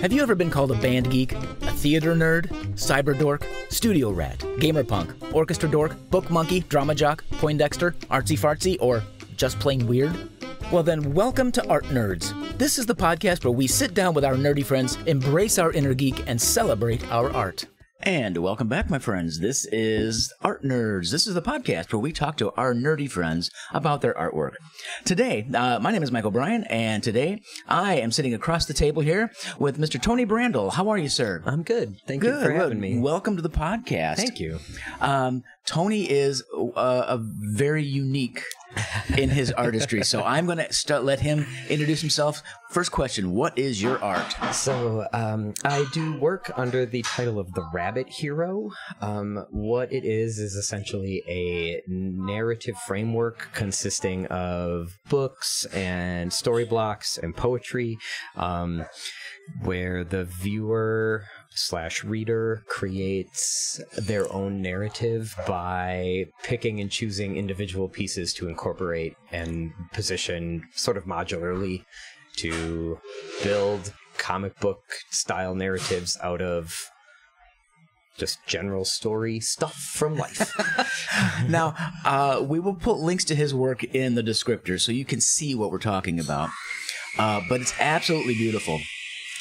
Have you ever been called a band geek, a theater nerd, cyber dork, studio rat, gamer punk, orchestra dork, book monkey, drama jock, Poindexter, artsy fartsy, or just plain weird? Well then, welcome to Art Nerds. This is the podcast where we sit down with our nerdy friends, embrace our inner geek, and celebrate our art. And welcome back, my friends. This is Art Nerds. This is the podcast where we talk to our nerdy friends about their artwork. Today, my name is Michael Bryan, and today I am sitting across the table here with Mr. Tony Brandl. How are you, sir? I'm good. Thank you for having me. Welcome to the podcast. Thank you. Tony is a very unique in his artistry, so I'm going to let him introduce himself. First question, what is your art? So I do work under the title of The Rabbit Hero. What it is essentially a narrative framework consisting of books and story blocks and poetry, where the viewer / reader creates their own narrative by picking and choosing individual pieces to incorporate and position sort of modularly to build comic book style narratives out of just general story stuff from life. Now, we will put links to his work in the descriptor so you can see what we're talking about. But it's absolutely beautiful.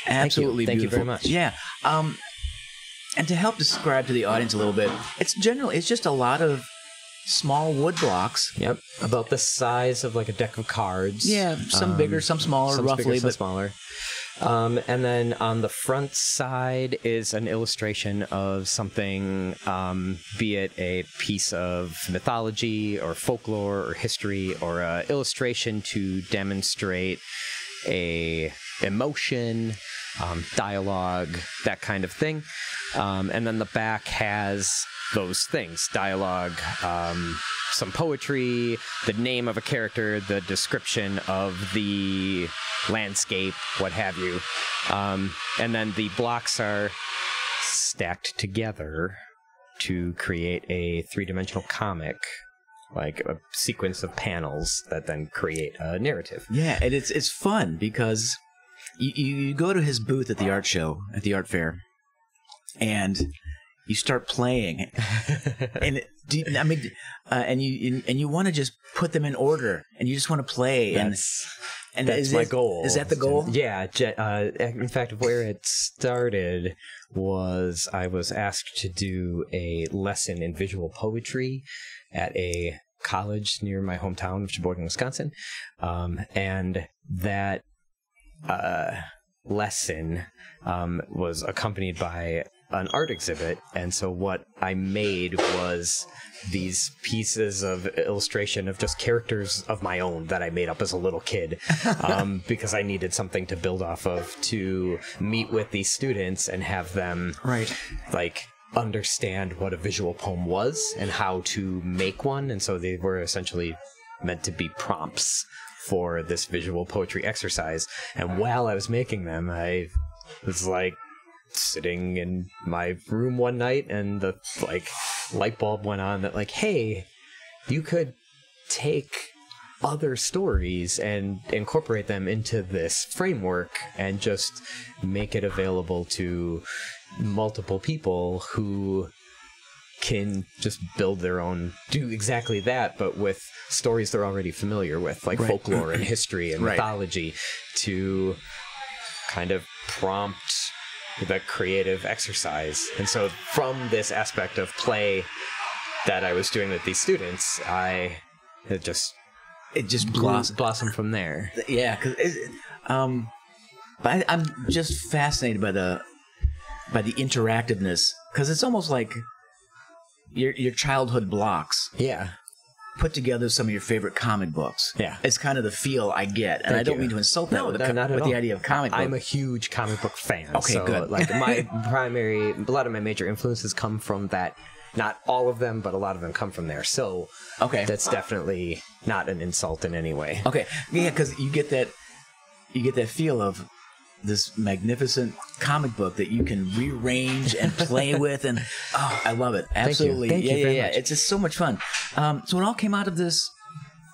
Absolutely Thank beautiful. you very much. Yeah. And to help describe to the audience a little bit, it's just a lot of small wood blocks. Yep. About the size of like a deck of cards. Yeah, some bigger, some smaller, some roughly. Bigger, some smaller. And then on the front side is an illustration of something, be it a piece of mythology or folklore or history, or an illustration to demonstrate a emotion, dialogue, that kind of thing. And then the back has those things: dialogue, some poetry, the name of a character, the description of the landscape, what have you. And then the blocks are stacked together to create a three-dimensional comic, like a sequence of panels that then create a narrative. Yeah, and it's fun because you go to his booth at the art show, at the art fair, and you start playing, and you want to just put them in order, and you just want to play. That's my goal. Is that the goal? Yeah. In fact, where it started was I was asked to do a lesson in visual poetry at a college near my hometown of Sheboygan, Wisconsin. And that lesson was accompanied by an art exhibit, and so what I made was these pieces of illustration of just characters of my own that I made up as a little kid, because I needed something to build off of to meet with these students and have them understand what a visual poem was and how to make one. And so they were essentially meant to be prompts for this visual poetry exercise. And while I was making them, I was sitting in my room one night, and the light bulb went on that hey, you could take other stories and incorporate them into this framework and just make it available to multiple people who can just build their own, do exactly that, but with stories they're already familiar with, like folklore and history and mythology, to kind of prompt the creative exercise. And so from this aspect of play that I was doing with these students, it just blossomed from there. Yeah, because I'm just fascinated by the interactiveness, because it's almost like your childhood blocks. Yeah. Put together some of your favorite comic books. Yeah. It's kind of the feel I get. And I don't mean to insult that with the idea of comic book. I'm a huge comic book fan. Okay, so, good. A lot of my major influences come from that. Not all of them, but a lot of them come from there. So that's definitely not an insult in any way. Okay. Yeah, because you get that feel of this magnificent comic book that you can rearrange and play with, and I love it. Absolutely. Thank you very much. It's just so much fun. So it all came out of this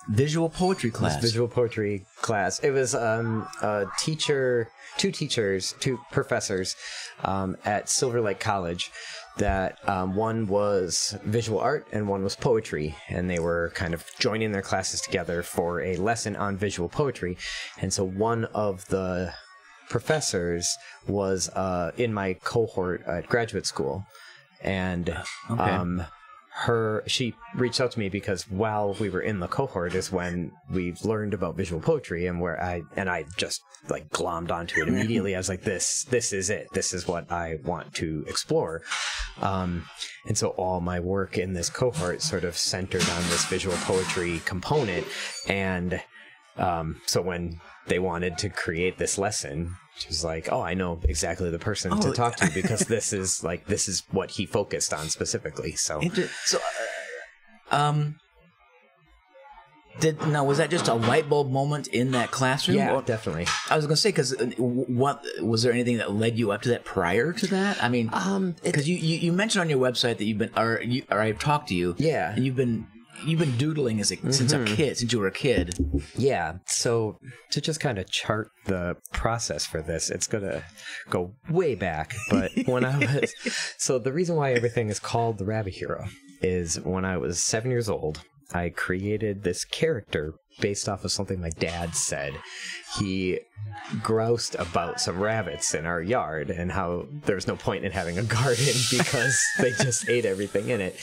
visual poetry class. This visual poetry class. It was a teacher, two professors at Silver Lake College. That one was visual art and one was poetry, and they were kind of joining their classes together for a lesson on visual poetry. And so one of the professors was in my cohort at graduate school, and she reached out to me because while we were in the cohort is when we learned about visual poetry, and I just like glommed onto it immediately. I was like, this is it. This is what I want to explore. And so all my work in this cohort sort of centered on this visual poetry component. And so when they wanted to create this lesson, she was like, oh, I know exactly the person to talk to, because this is what he focused on specifically. So was that just a light bulb moment in that classroom? Yeah, definitely. I was going to say, because what was there anything that led you up to that prior to that? I mean, because you mentioned on your website that you've been, or I've talked to you, yeah, and you've been doodling since you were a kid. Yeah. So to just kind of chart the process for this, it's going to go way back. But so the reason why everything is called the Rabbit Hero is when I was 7 years old, I created this character based off of something my dad said. He groused about some rabbits in our yard and how there's no point in having a garden because they just ate everything in it.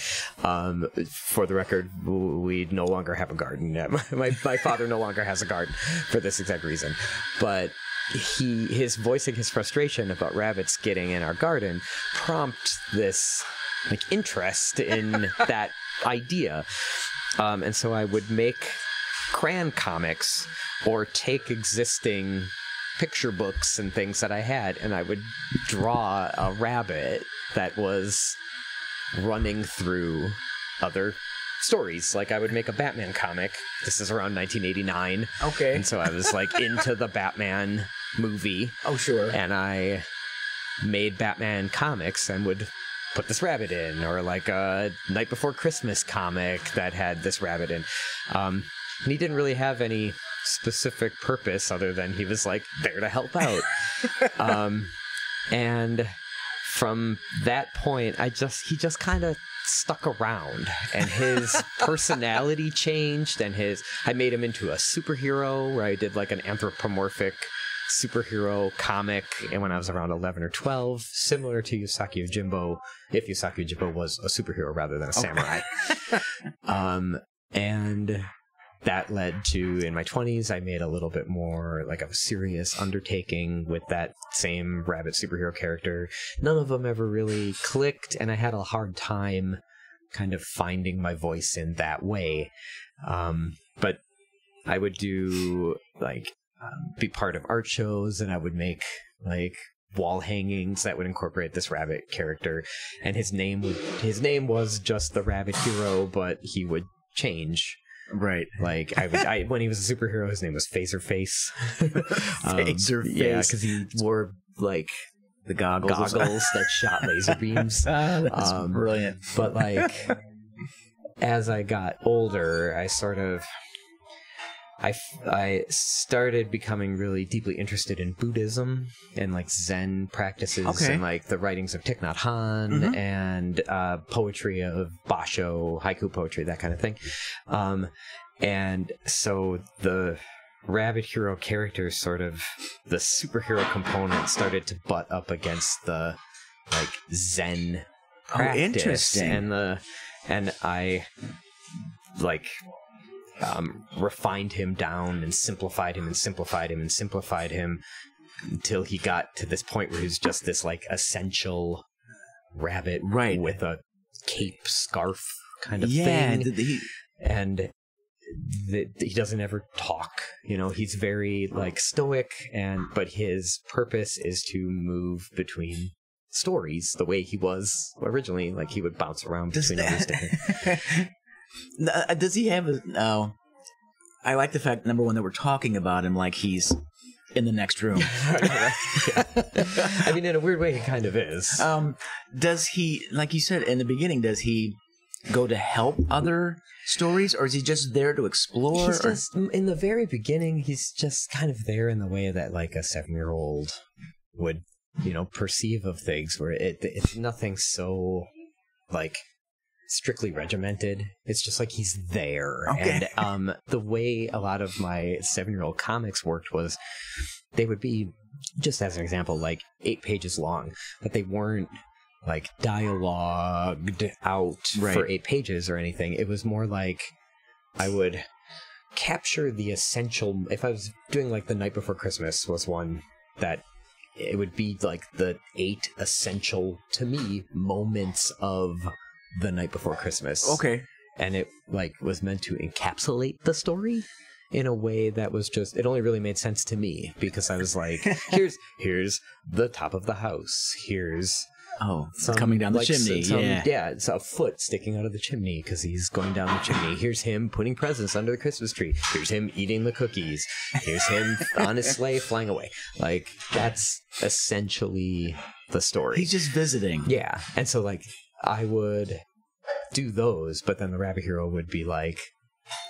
For the record, we no longer have a garden. My father no longer has a garden for this exact reason. But his voicing his frustration about rabbits getting in our garden prompted this interest in that idea. And so I would make crayon comics or take existing picture books and things that I had, and I would draw a rabbit that was running through other stories. Like I would make a Batman comic. This is around 1989. Okay. And so I was like into the Batman movie. Oh, sure. And I made Batman comics and would put this rabbit in, or like a Night Before Christmas comic that had this rabbit in. And he didn't really have any specific purpose other than he was like there to help out. And from that point, he just kind of stuck around, and his personality changed, and I made him into a superhero where I did like an anthropomorphic superhero comic, and when I was around 11 or 12, similar to Yusaki Yojimbo, if Yusaki Yojimbo was a superhero rather than a samurai. And that led to, in my 20s, I made a little bit more like of a serious undertaking with that same rabbit superhero character. None of them ever really clicked, and I had a hard time kind of finding my voice in that way. But I would do be part of art shows, and I would make like wall hangings that would incorporate this rabbit character, and his name was just the Rabbit Hero, but he would change. Right. Like when he was a superhero, his name was Phaserface. Phaserface. Yeah, because he wore like the goggles that shot laser beams. That's brilliant. But like as I got older, I started becoming really deeply interested in Buddhism and like Zen practices, and like the writings of Thich Nhat Hanh, and poetry of Basho, haiku poetry, that kind of thing. And so the Rabbit Hero characters, sort of the superhero component, started to butt up against the like Zen practice. Oh, interesting. And I like refined him down and simplified him until he got to this point where he's just this like essential rabbit, right, with a cape scarf kind of thing. And he doesn't ever talk, he's very like stoic, but his purpose is to move between stories the way he was originally. Like he would bounce around between all these different does he have I like the fact, number one, that we're talking about him like he's in the next room. Yeah. I mean, in a weird way, he kind of is. Does he, like you said in the beginning, does he go to help other stories, or is he just there to explore? He's just, in the very beginning, he's just kind of there in the way that like a 7-year-old would, perceive of things, where it's nothing so like strictly regimented. It's just like he's there. Okay. And the way a lot of my 7-year-old comics worked was they would be, just as an example, like 8 pages long, but they weren't like dialogued out for 8 pages or anything. It was more like I would capture the essential. If I was doing like The Night Before Christmas was one that it would be like the 8 essential to me moments of The Night Before Christmas. Okay. And it like was meant to encapsulate the story in a way that was just, it only really made sense to me, because I was like, here's the top of the house. Here's coming down the chimney. Yeah, it's a foot sticking out of the chimney because he's going down the chimney. Here's him putting presents under the Christmas tree. Here's him eating the cookies. Here's him on his sleigh flying away. Like, that's essentially the story. He's just visiting. Yeah. And so, like, I would do those, but then the Rabbit Hero would be, like,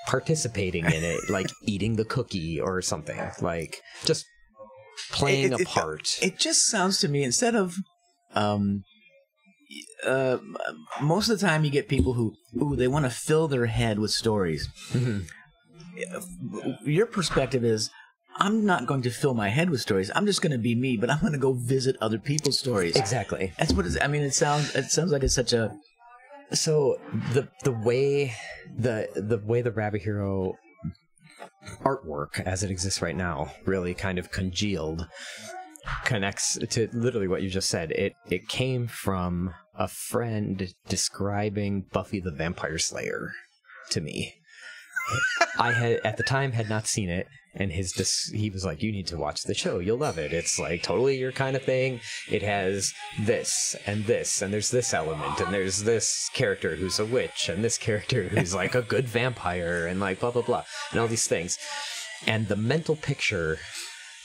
participating in it, like eating the cookie or something. Like, just playing a part. It just sounds to me, instead of... most of the time you get people who they want to fill their head with stories. Mm-hmm. Your perspective is, I'm not going to fill my head with stories. I'm just going to be me, but I'm going to go visit other people's stories. Exactly. That's what I mean. It sounds like it's such a... So the way the Rabbit Hero artwork as it exists right now really kind of connects to literally what you just said. It came from a friend describing Buffy the Vampire Slayer to me. I at the time had not seen it, and he was like, "You need to watch the show. You'll love it. It's like totally your kind of thing. It has this, and there's this element, and there's this character who's a witch, and this character who's like a good vampire, and like blah blah blah, and all these things." And the mental picture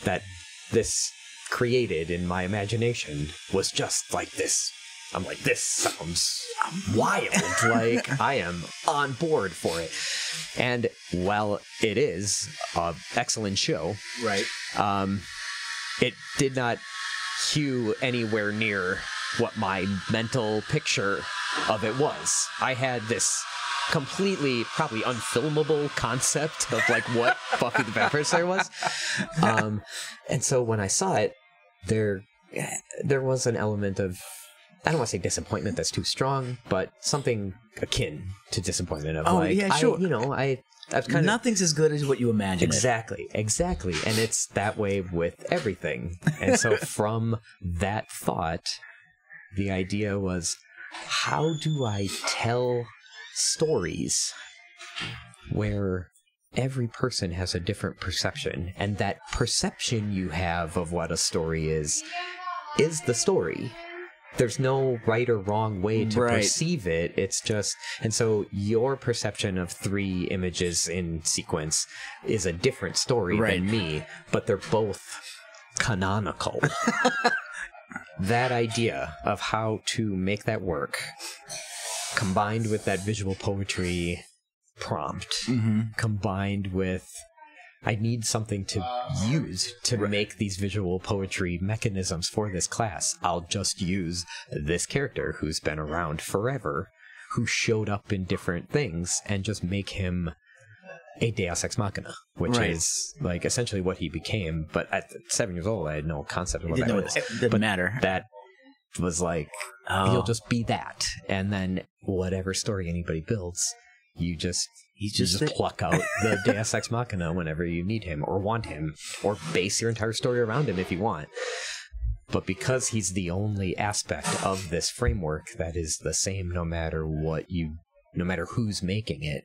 that this created in my imagination was just like this. I'm like, this sounds wild. Like, I am on board for it. And while it is an excellent show, right? It did not hew anywhere near what my mental picture of it was. I had this completely, probably unfilmable concept of like what Buffy the Vampire Slayer was. And so when I saw it, there was an element of, I don't want to say disappointment, that's too strong, but something akin to disappointment of I've kind nothing's as good as what you imagine. Exactly. And it's that way with everything. And so from that thought, the idea was, how do I tell stories where every person has a different perception, and that perception you have of what a story is the story. There's no right or wrong way to perceive it. It's just, and so your perception of 3 images in sequence is a different story than me, but they're both canonical. That idea of how to make that work, combined with that visual poetry prompt, combined with, I need something to use to make these visual poetry mechanisms for this class. I'll just use this character who's been around forever, who showed up in different things, and just make him a Deus Ex Machina, which is like essentially what he became. But at 7 years old, I had no concept of what that was. It didn't matter. That was like, he'll just be that. And then whatever story anybody builds, you just pluck out the Deus Ex Machina whenever you need him or want him, or base your entire story around him if you want. But because he's the only aspect of this framework that is the same no matter who's making it,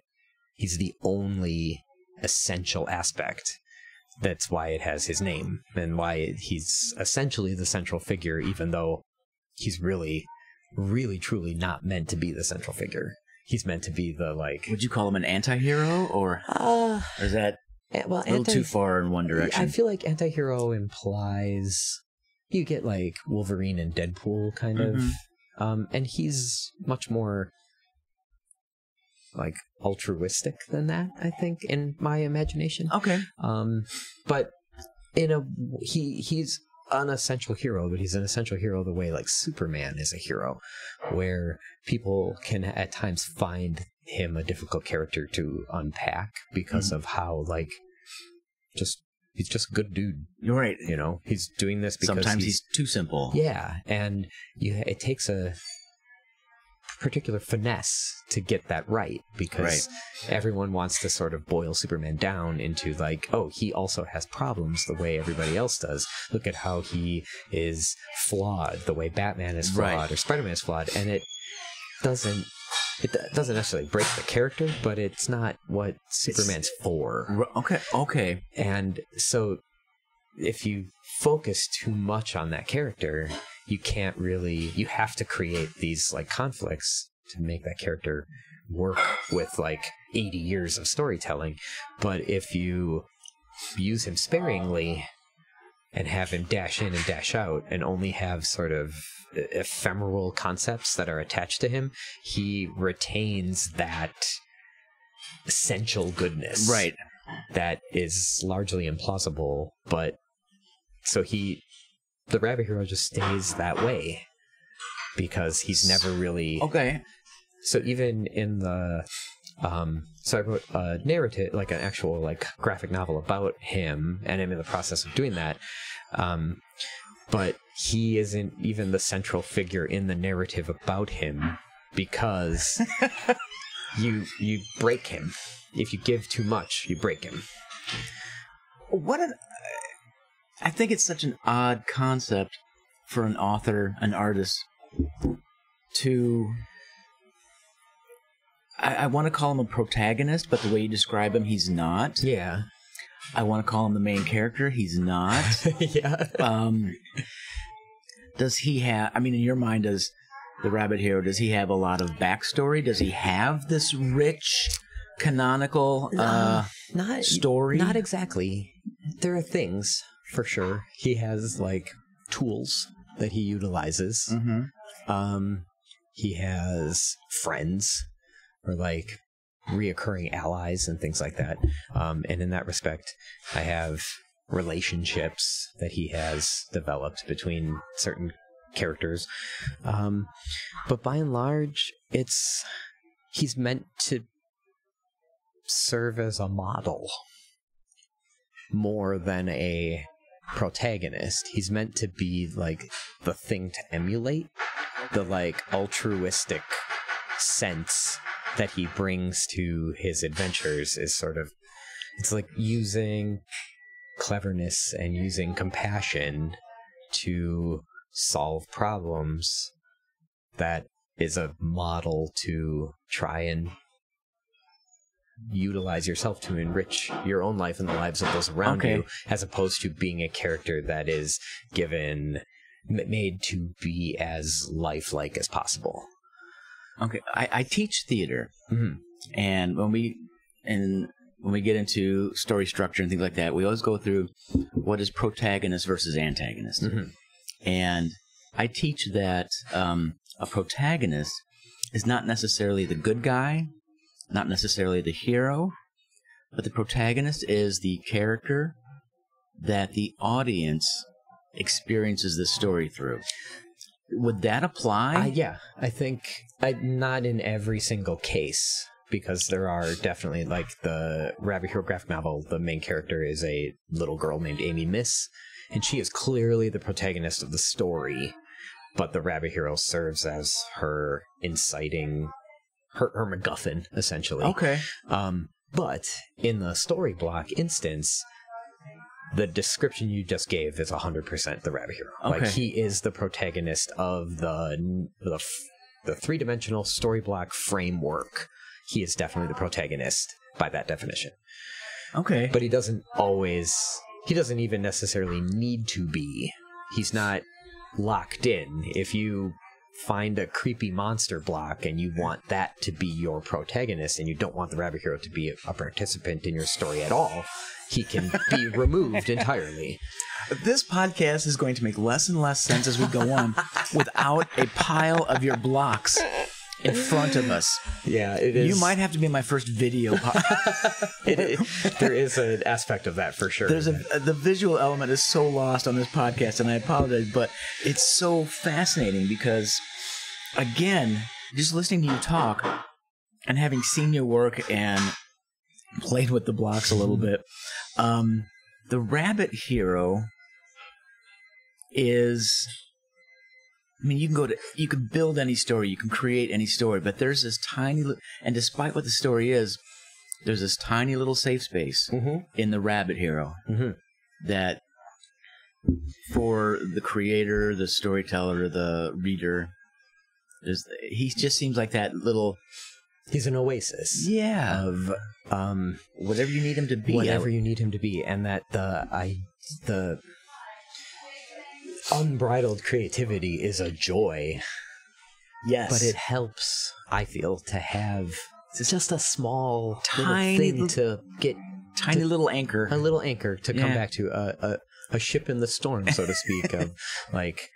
he's the only essential aspect. That's why it has his name, and why he's essentially the central figure, even though he's really, really, truly not meant to be the central figure. He's meant to be the, like... Would you call him an anti-hero, or is that a little too far in one direction? I feel like anti-hero implies... You get, like, Wolverine and Deadpool, kind of. And he's much more like altruistic than that, I think, in my imagination. Okay. But he's an essential hero, but he's an essential hero the way like Superman is a hero, where people can at times find him a difficult character to unpack because of how like he's just a good dude. You're right. You know, he's doing this because sometimes he's too simple. Yeah, and it takes a particular finesse to get that right, because everyone wants to sort of boil Superman down into like, oh, he also has problems the way everybody else does. Look at how he is flawed the way Batman is flawed or Spider-Man is flawed, and it doesn't necessarily break the character, but it's not what Superman's for. Okay. And so if you focus too much on that character, you have to create these like conflicts to make that character work with like 80 years of storytelling. But if you use him sparingly and have him dash in and dash out and only have sort of ephemeral concepts that are attached to him, he retains that essential goodness. Right. That is largely implausible, but so the Rabbit Hero just stays that way because he's never really... Okay. So even in the... so I wrote a narrative, like an actual like graphic novel about him, and I'm in the process of doing that. But he isn't even the central figure in the narrative about him because you break him. If you give too much, you break him. I think it's such an odd concept for an author, an artist, to... I want to call him a protagonist, but the way you describe him, he's not. Yeah. I want to call him the main character. He's not. Yeah. Does he have... I mean, in your mind, does the Rabbit Hero, does he have a lot of backstory? Does he have this rich, canonical story? Not exactly. There are things, for sure. He has, like, tools that he utilizes. Mm-hmm. He has friends, or like reoccurring allies and things like that. And in that respect, I have relationships that he has developed between certain characters. But by and large, he's meant to serve as a model more than a protagonist. He's meant to be like the thing to emulate, the like altruistic sense that he brings to his adventures is sort of, it's like using cleverness and using compassion to solve problems. That is a model to try and utilize yourself to enrich your own life and the lives of those around you, as opposed to being a character that is made to be as lifelike as possible. Okay, I teach theater, and when we get into story structure and things like that, we always go through what is protagonist versus antagonist. Mm-hmm. And I teach that a protagonist is not necessarily the good guy, not necessarily the hero, but the protagonist is the character that the audience experiences the story through. Would that apply? Yeah, I think not in every single case, because there are definitely, like the Rabbit Hero graphic novel, the main character is a little girl named Amy Miss, and she is clearly the protagonist of the story, but the Rabbit Hero serves as her inciting, her MacGuffin, essentially. Okay. But in the story block instance, the description you just gave is 100% the Rabbit Hero. Okay. Like, he is the protagonist of the three-dimensional story block framework. He is definitely the protagonist by that definition. Okay. But he doesn't even necessarily need to be. He's not locked in. If you find a creepy monster block and you want that to be your protagonist, and you don't want the Rabbit Hero to be a participant in your story at all, he can be removed entirely. This podcast is going to make less and less sense as we go on without a pile of your blocks. in front of us. Yeah, it is. You might have to be my first video. There is an aspect of that for sure. The visual element is so lost on this podcast, and I apologize, but it's so fascinating because, again, just listening to you talk and having seen your work and played with the blocks a little bit, the Rabbit Hero is... I mean, you can build any story, you can create any story, but there's this tiny, and despite what the story is, there's this tiny little safe space in the Rabbit Hero that for the creator, the storyteller, the reader, he just seems like that little... He's an oasis. Yeah. Of whatever you need him to be. Whatever you need him to be. And that the unbridled creativity is a joy. Yes. But it helps, I feel, to have just a small tiny little thing to get... Tiny little anchor. A little anchor to come back to. A ship in the storm, so to speak, of like...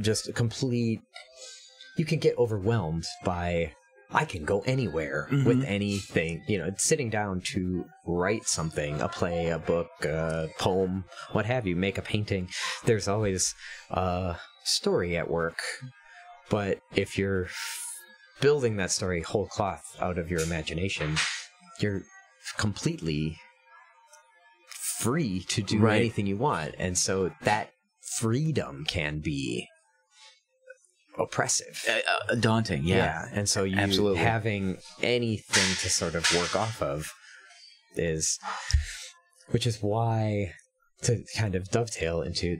just a complete... You can get overwhelmed by... I can go anywhere with anything. You know, sitting down to write something, a play, a book, a poem, what have you, make a painting. There's always a story at work. But if you're building that story whole cloth out of your imagination, you're completely free to do anything you want. And so that freedom can be oppressive, daunting. Yeah. And so you having anything to sort of work off of which is why, to kind of dovetail into,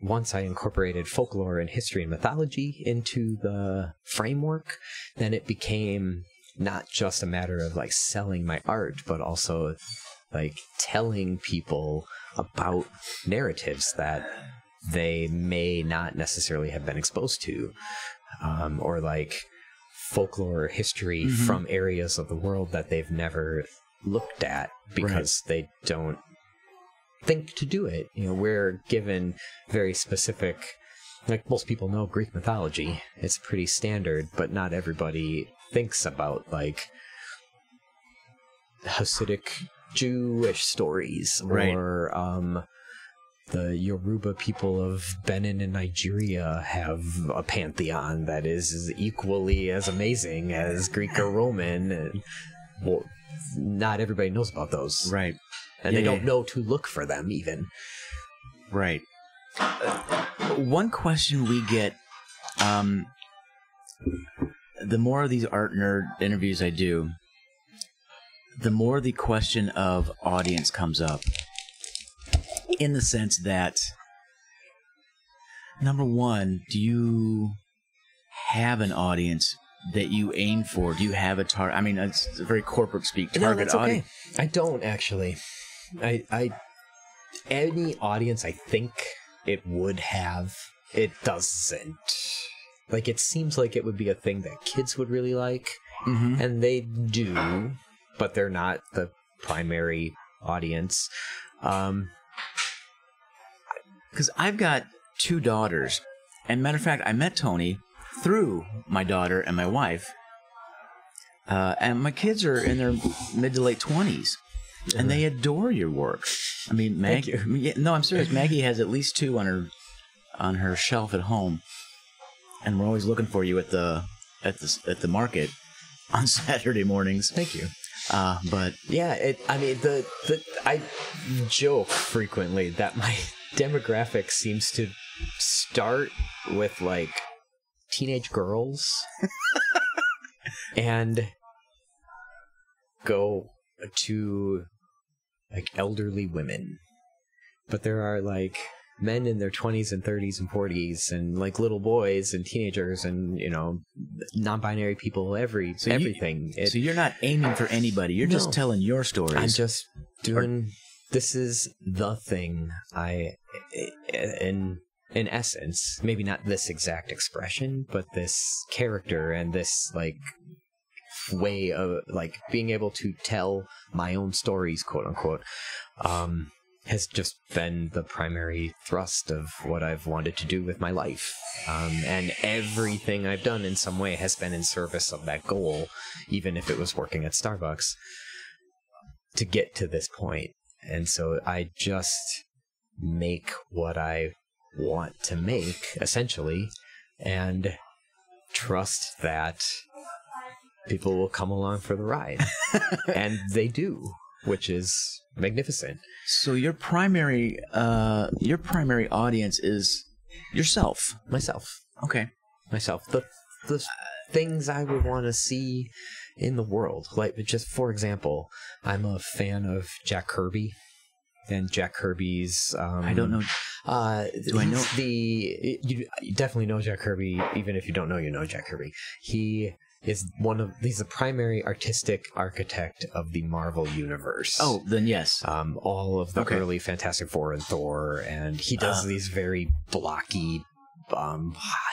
once I incorporated folklore and history and mythology into the framework, then it became not just a matter of like selling my art, but also like telling people about narratives that they may not necessarily have been exposed to, or like folklore or history from areas of the world that they've never looked at because they don't think to do it. You know, we're given very specific, like most people know Greek mythology. It's pretty standard, but not everybody thinks about like Hasidic Jewish stories or the Yoruba people of Benin in Nigeria have a pantheon that is equally as amazing as Greek or Roman. Well, not everybody knows about those. Right. And they don't know to look for them, even. Right. One question we get, the more of these art nerd interviews I do, the more the question of audience comes up. In the sense that, number one, do you have an audience that you aim for? Do you have a target? I mean, it's a very corporate speak. Target audience. I don't actually. Any audience I think it would have, it doesn't. Like, it seems like it would be a thing that kids would really like, and they do, but they're not the primary audience. Because I've got 2 daughters, and matter of fact, I met Tony through my daughter and my wife, and my kids are in their mid to late 20s, and they adore your work. I mean, Maggie. No, I'm serious. Maggie has at least 2 on her shelf at home, and we're always looking for you at the market on Saturday mornings. Thank you. But yeah, I joke frequently that my demographic seems to start with like teenage girls and go to like elderly women, but there are like men in their 20s and 30s and 40s and like little boys and teenagers and, you know, non-binary people, everything. So you're not aiming for anybody. You're just telling your stories. I'm just doing... This is the thing in essence, maybe not this exact expression, but this character and this like way of like being able to tell my own stories, quote unquote, has just been the primary thrust of what I've wanted to do with my life. And everything I've done in some way has been in service of that goal, even if it was working at Starbucks, to get to this point. And so I just make what I want to make, essentially, and trust that people will come along for the ride. And they do, which is magnificent. So your primary audience is yourself. Myself. Okay. Myself. The things I would want to see in the world. Like, just for example, I'm a fan of Jack Kirby. And Jack Kirby's... I don't know. Do I know? You definitely know Jack Kirby, even if you don't know, you know Jack Kirby. He's the primary artistic architect of the Marvel universe. Oh, then yes. All of the early Fantastic Four and Thor, and he does these very blocky,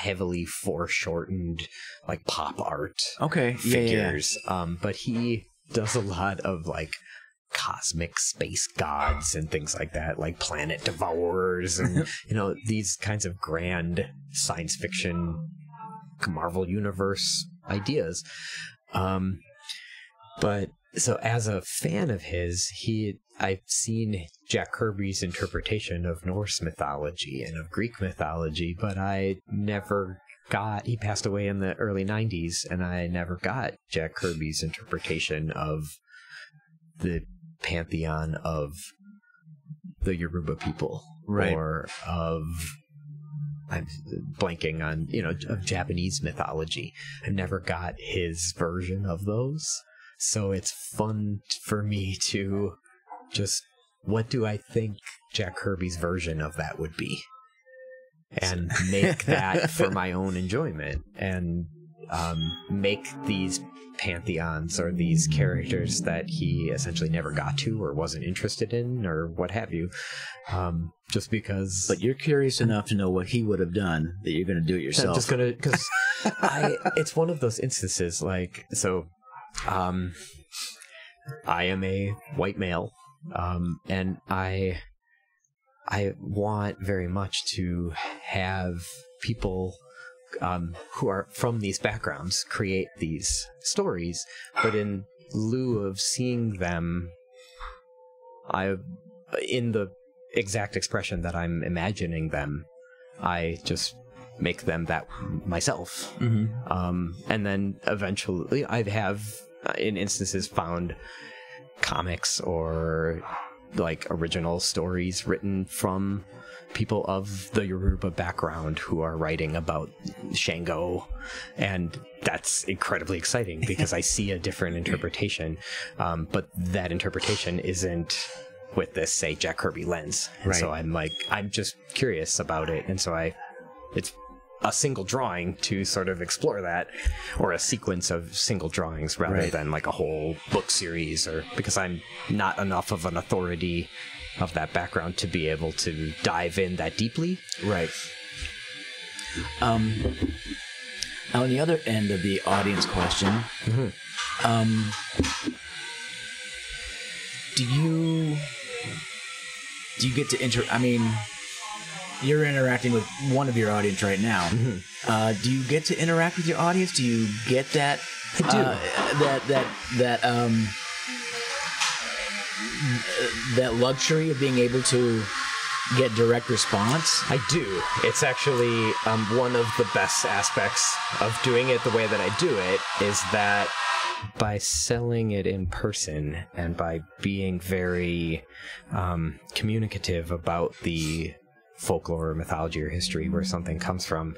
heavily foreshortened, like pop art figures. Yeah. But he does a lot of like cosmic space gods and things like that, like planet devourers and these kinds of grand science fiction Marvel universe ideas. But so as a fan of his, I've seen Jack Kirby's interpretation of Norse mythology and of Greek mythology, but I never got, he passed away in the early 90s, and I never got Jack Kirby's interpretation of the pantheon of the Yoruba people, or of, I'm blanking on, of Japanese mythology. I never got his version of those. So it's fun for me to just, what do I think Jack Kirby's version of that would be? And make that for my own enjoyment, and make these pantheons or these characters that he essentially never got to or wasn't interested in or what have you, just because. But you're curious enough to know what he would have done that you're going to do it yourself. I'm just gonna, because it's one of those instances, like, so I am a white male, and I want very much to have people who are from these backgrounds create these stories, but in lieu of seeing them in the exact expression that I'm imagining them, I just make them that myself. Mm-hmm. And then eventually I have in instances found comics or like original stories written from people of the Yoruba background who are writing about Shango, and that's incredibly exciting because I see a different interpretation, but that interpretation isn't with this, say, Jack Kirby lens. And so I'm just curious about it, and so it's a single drawing to sort of explore that, or a sequence of single drawings rather than like a whole book series, or because I'm not enough of an authority of that background to be able to dive in that deeply. Right. On the other end of the audience question, do you get to I mean, you're interacting with one of your audience right now. Do you get to interact with your audience? Do you get that? I do. That luxury of being able to get direct response? I do. It's actually one of the best aspects of doing it the way that I do it is that by selling it in person and by being very communicative about the folklore or mythology or history where something comes from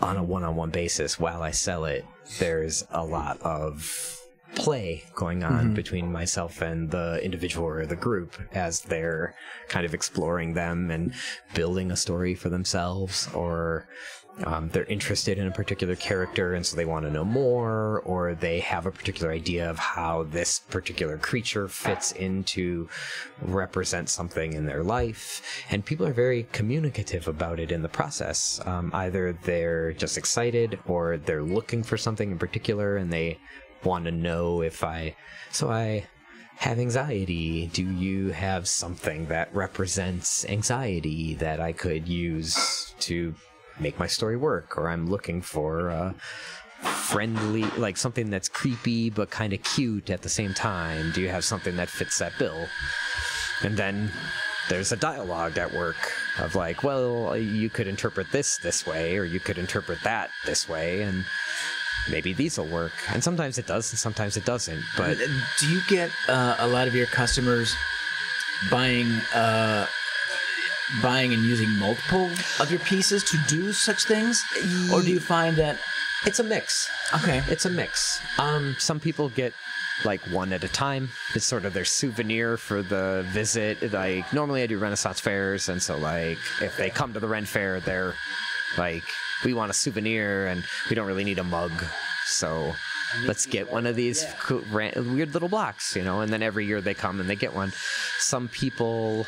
on a one-on-one basis while I sell it, there's a lot of play going on between myself and the individual or the group as they're kind of exploring them and building a story for themselves, or they're interested in a particular character and so they want to know more, or they have a particular idea of how this particular creature fits in to represent something in their life, and people are very communicative about it in the process. Either they're just excited or they're looking for something in particular and they want to know if I have anxiety? Do you have something that represents anxiety that I could use to make my story work? Or I'm looking for friendly, like something that's creepy but kind of cute at the same time. Do you have something that fits that bill? And then there's a dialogue at work of like, well, you could interpret this way, or you could interpret that this way, and maybe these will work. And sometimes it does, and sometimes it doesn't. But do you get a lot of your customers buying and using multiple of your pieces to do such things, or do you find that it's a mix? Okay, it's a mix. Some people get like one at a time. It's sort of their souvenir for the visit. Like normally I do Renaissance fairs, and so like if they come to the Ren Fair, they're like, we want a souvenir and we don't really need a mug, so let's get one of these cool, weird little blocks, you know. And then every year they come and they get one. Some people,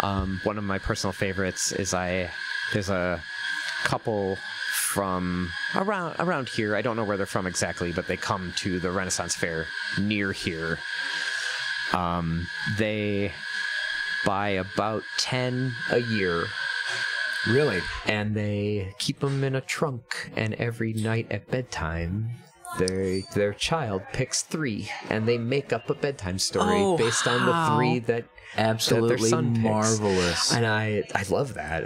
one of my personal favorites is there's a couple from around here. I don't know where they're from exactly, but they come to the Renaissance Fair near here. They buy about 10 a year. Really? And they keep them in a trunk, and every night at bedtime their child picks 3, and they make up a bedtime story based on the 3 that absolutely that their son marvelous. And I love that.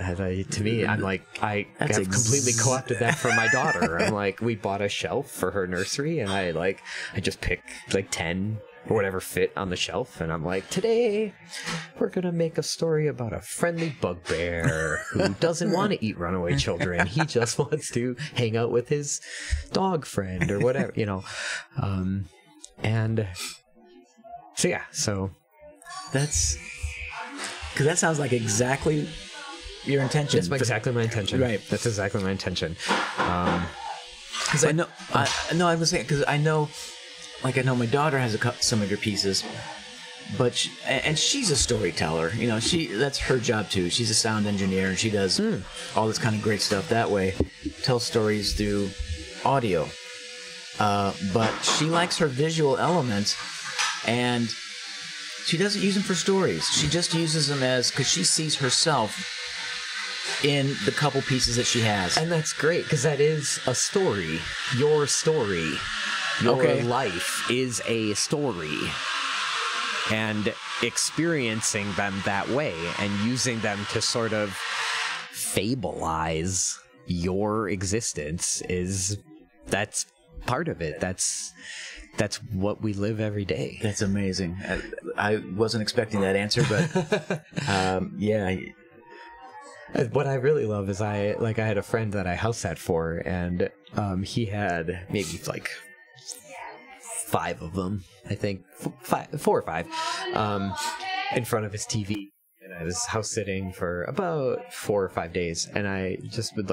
To me, I'm like, I have completely co-opted that for my daughter. I'm like, we bought a shelf for her nursery, and I just pick like 10 or whatever fit on the shelf, and I'm like, today we're gonna make a story about a friendly bugbear who doesn't want to eat runaway children. He just wants to hang out with his dog friend or whatever, you know. And so that's because that sounds like exactly your intention. That's exactly my intention. Right. That's exactly my intention. Because I was saying, because I know my daughter has some of your pieces, but she's a storyteller. You know, that's her job too. She's a sound engineer, and she does all this kind of great stuff that way, tells stories through audio. But she likes her visual elements, and she doesn't use them for stories. She just uses them because she sees herself in the couple pieces that she has. And that's great, because that is a story. Your story. Your life is a story. And experiencing them that way and using them to sort of fableize your existence that's part of it. That's what we live every day. That's amazing. I wasn't expecting that answer, but yeah. What I really love is I had a friend that I house sat for, and he had maybe like 5 of them, I think, 4 or 5, in front of his TV. And I was house sitting for about 4 or 5 days, and I just would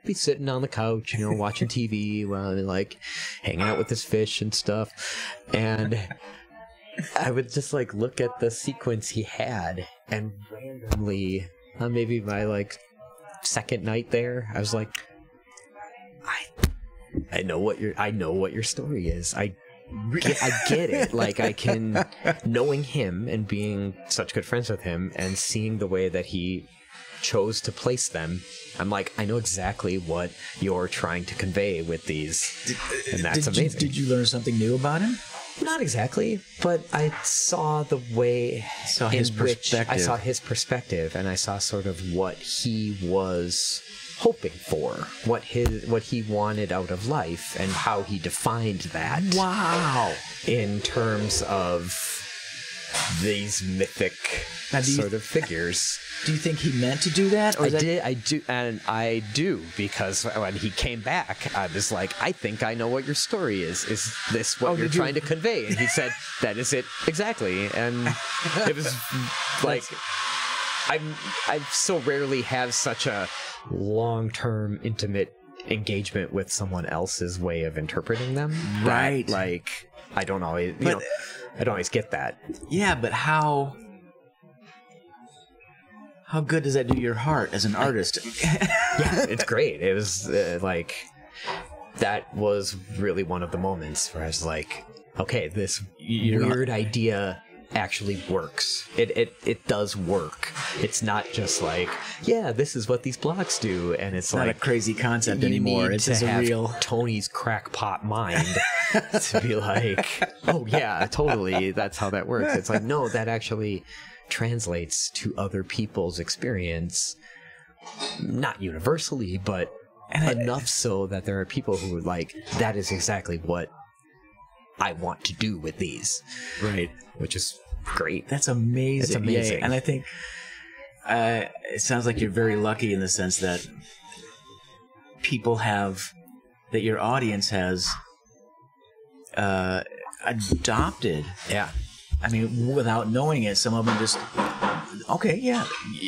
be sitting on the couch, you know, watching TV while hanging out with this fish and stuff. And I would just look at the sequence he had, and randomly, maybe my second night there, I was like, I know what your story is. I get it. I can, knowing him and being such good friends with him and seeing the way that he chose to place them, I'm like, I know exactly what you're trying to convey with these, and that's amazing. Did you learn something new about him? Not exactly, but I saw the way I saw his perspective, and I saw sort of what he was hoping for, what he wanted out of life, and how he defined that. Wow! In terms of these mythic sort of figures. Do you think he meant to do that? Or I do, because when he came back, I was like, I think I know what your story is. Is this what you're trying to convey? And he said, that is it exactly. And it was I so rarely have such a long-term, intimate engagement with someone else's way of interpreting them. Right. I don't always, I don't always get that. Yeah, but how good does that do your heart as an artist? Yeah, it's great. It was that was really one of the moments where I was like, okay, this weird idea actually works. It does work. It's not just like, yeah, this is what these blocks do, and it's not like a crazy concept you anymore. need It's to just a have real Tony's crackpot mind to be like, oh yeah, totally, that's how that works. It's like, no, that actually translates to other people's experience, not universally, but enough so that there are people who are like, that is exactly what I want to do with these. Right. Which is great. That's amazing. It's amazing. Yeah, and I think it sounds like you're very lucky in the sense that that your audience has adopted. Yeah. I mean, without knowing it, some of them just, okay, yeah,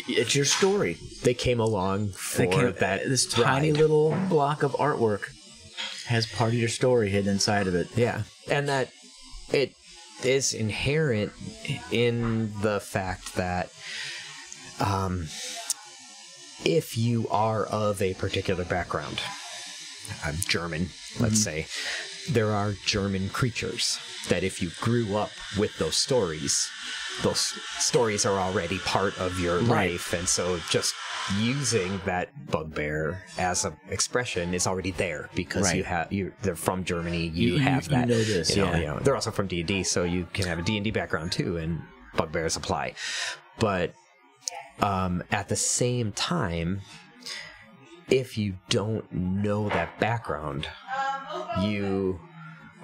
it's your story. They came along for this tiny little block of artwork has part of your story hidden inside of it. Yeah. And that it is inherent in the fact that if you are of a particular background, I'm German, let's say, there are German creatures that if you grew up with those stories are already part of your life. And so just using that bugbear as an expression is already there because they're from Germany. You have that. You know this, you know, they're also from D&D, so you can have a D&D background too, and bugbears apply. But at the same time, if you don't know that background, you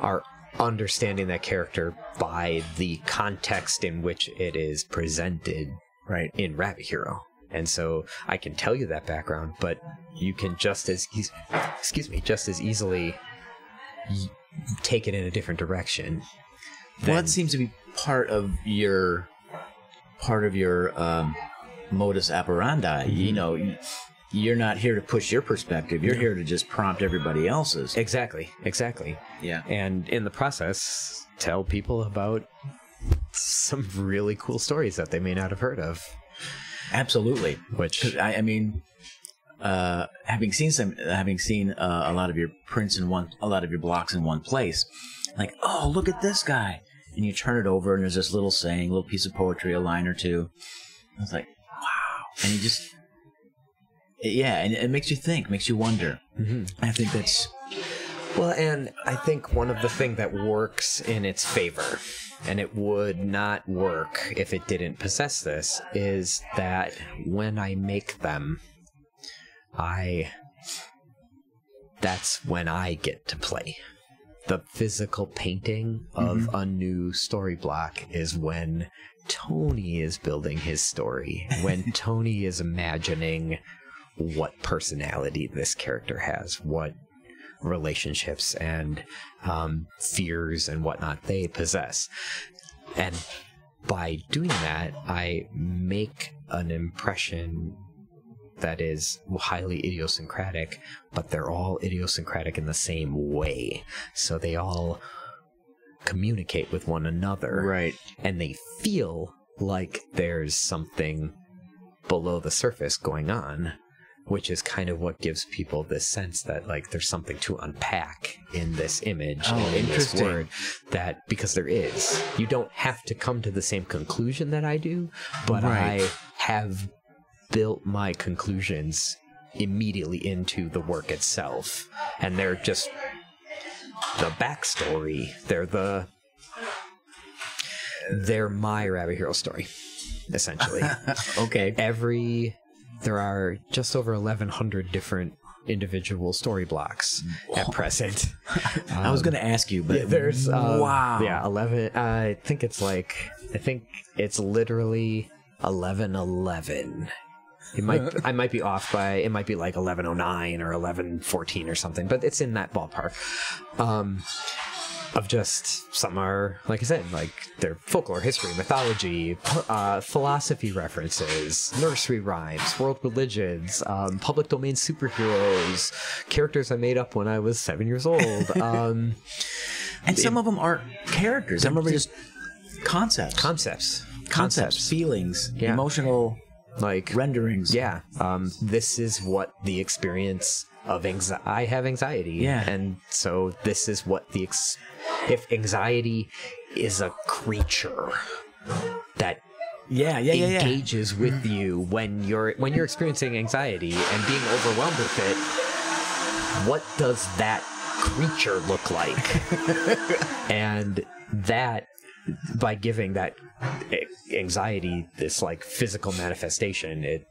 are understanding that character by the context in which it is presented in Rabbit Hero. And so I can tell you that background, but you can just as easily take it in a different direction. Well, that seems to be part of your modus operandi. You know, you're not here to push your perspective. You're here to just prompt everybody else's. Exactly. Yeah. And in the process, tell people about some really cool stories that they may not have heard of. Absolutely. Which I mean, having seen a lot of your prints a lot of your blocks in one place, like, oh, look at this guy, and you turn it over and there's this little saying, little piece of poetry, a line or two. I was like, wow, and you just. Yeah, and it makes you think, makes you wonder. I think that's... Well, and I think one of the things that works in its favor, and it would not work if it didn't possess this, is that when I make them, that's when I get to play. The physical painting of a new story block is when Tony is building his story, when Tony is imagining what personality this character has, what relationships and fears and whatnot they possess. And by doing that, I make an impression that is highly idiosyncratic, but they're all idiosyncratic in the same way. So they all communicate with one another. Right. And they feel like there's something below the surface going on, which is kind of what gives people this sense that like there's something to unpack in this image and in this word, that because there is. You don't have to come to the same conclusion that I do, but I have built my conclusions immediately into the work itself, and they're just the backstory. They're my Rabbit Hero story, essentially. Okay. There are just over 1,100 different individual story blocks at present. I was going to ask you, but there's wow. Yeah, 11. I think it's literally 1111. I might be off by, it might be like 1109 or 1114 or something, but it's in that ballpark. Of just, some are, like I said, like they're folklore, history, mythology, philosophy references, nursery rhymes, world religions, public domain superheroes, characters I made up when I was 7 years old. And some of them aren't characters. Some of them are just concepts, feelings, emotional renderings. Yeah. This is what the experience of I have anxiety. Yeah. And so this is what if anxiety is a creature, that yeah. engages with you when you're experiencing anxiety and being overwhelmed with it. What does that creature look like? And that, by giving that anxiety this like physical manifestation, it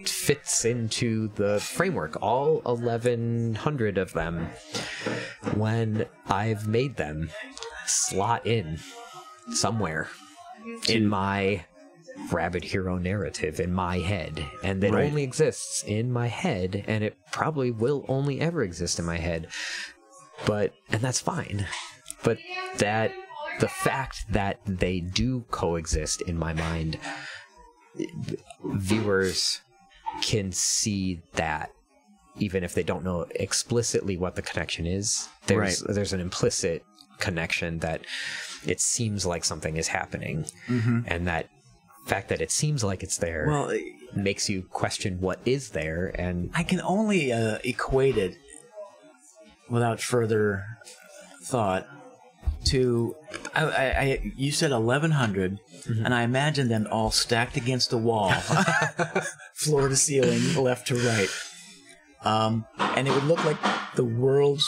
fits into the framework. All 1,100 of them, when I've made them, slot in somewhere in my Rabid Hero narrative in my head, and it only exists in my head, and it probably will only ever exist in my head. And that's fine. But the fact that they do coexist in my mind, viewers can see that even if they don't know explicitly what the connection is. There's an implicit connection that it seems like something is happening, and that fact that it seems like it's there makes you question what is there. And I can only equate it without further thought to you said 1,100, and I imagine them all stacked against the wall, floor to ceiling, left to right, and it would look like the world's